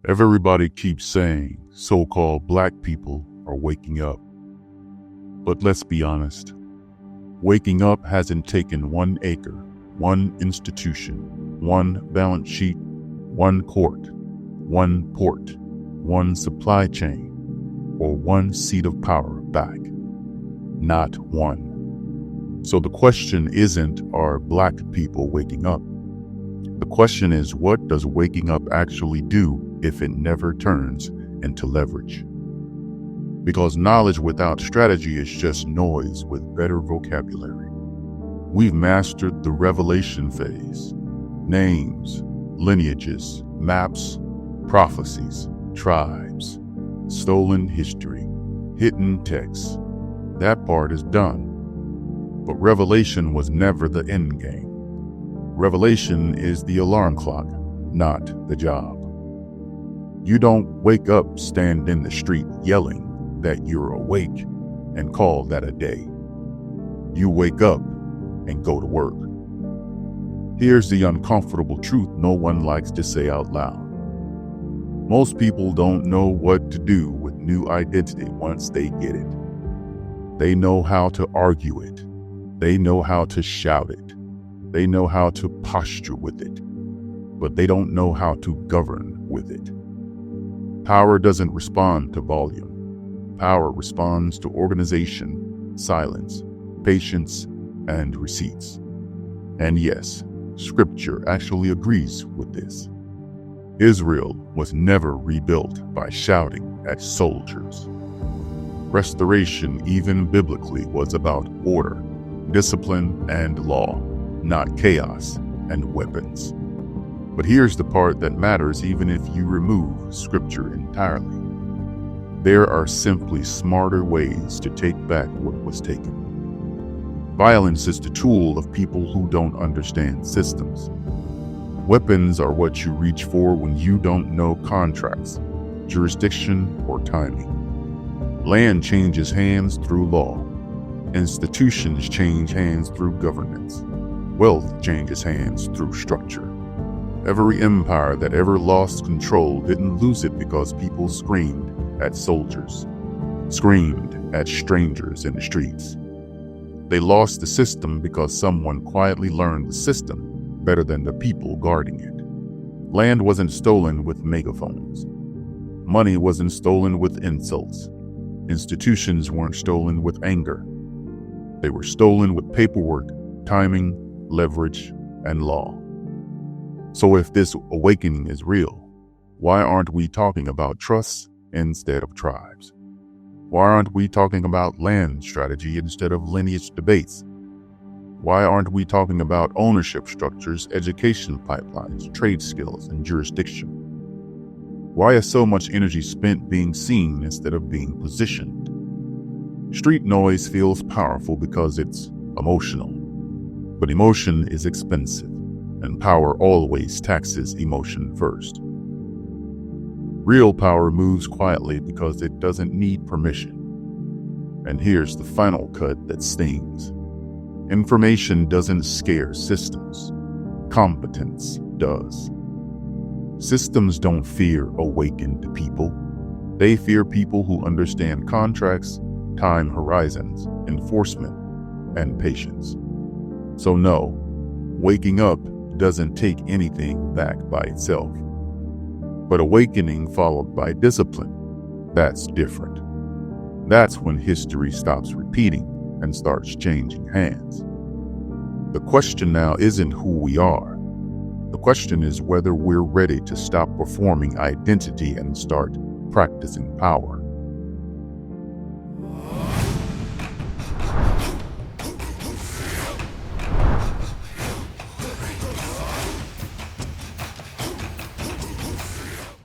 Everybody keeps saying so-called black people are waking up. But let's be honest. Waking up hasn't taken 1 acre, 1 institution, 1 balance sheet, 1 court, 1 port, 1 supply chain, or 1 seat of power back. Not one. So the question isn't, are black people waking up? The question is, what does waking up actually do if it never turns into leverage? Because knowledge without strategy is just noise with better vocabulary. We've mastered the revelation phase. Names, lineages, maps, prophecies, tribes, stolen history, hidden texts. That part is done. But revelation was never the end game. Revelation is the alarm clock, not the job. You don't wake up, stand in the street yelling that you're awake and call that a day. You wake up and go to work. Here's the uncomfortable truth no one likes to say out loud. Most people don't know what to do with new identity once they get it. They know how to argue it. They know how to shout it. They know how to posture with it, but they don't know how to govern with it. Power doesn't respond to volume. Power responds to organization, silence, patience, and receipts. And yes, Scripture actually agrees with this. Israel was never rebuilt by shouting at soldiers. Restoration, even biblically, was about order, discipline, and law, not chaos and weapons. But here's the part that matters even if you remove Scripture entirely. There are simply smarter ways to take back what was taken. Violence is the tool of people who don't understand systems. Weapons are what you reach for when you don't know contracts, jurisdiction, or timing. Land changes hands through law. Institutions change hands through governance. Wealth changes hands through structure. Every empire that ever lost control didn't lose it because people screamed at soldiers, screamed at strangers in the streets. They lost the system because someone quietly learned the system better than the people guarding it. Land wasn't stolen with megaphones. Money wasn't stolen with insults. Institutions weren't stolen with anger. They were stolen with paperwork, timing, leverage, and law. So if this awakening is real, why aren't we talking about trusts instead of tribes? Why aren't we talking about land strategy instead of lineage debates? Why aren't we talking about ownership structures, education pipelines, trade skills, and jurisdiction? Why is so much energy spent being seen instead of being positioned? Street noise feels powerful because it's emotional, but emotion is expensive, and power always taxes emotion first. Real power moves quietly because it doesn't need permission. And here's the final cut that stings. Information doesn't scare systems. Competence does. Systems don't fear awakened people. They fear people who understand contracts, time horizons, enforcement, and patience. So no, waking up doesn't take anything back by itself. But awakening followed by discipline, that's different. That's when history stops repeating and starts changing hands. The question now isn't who we are. The question is whether we're ready to stop performing identity and start practicing power.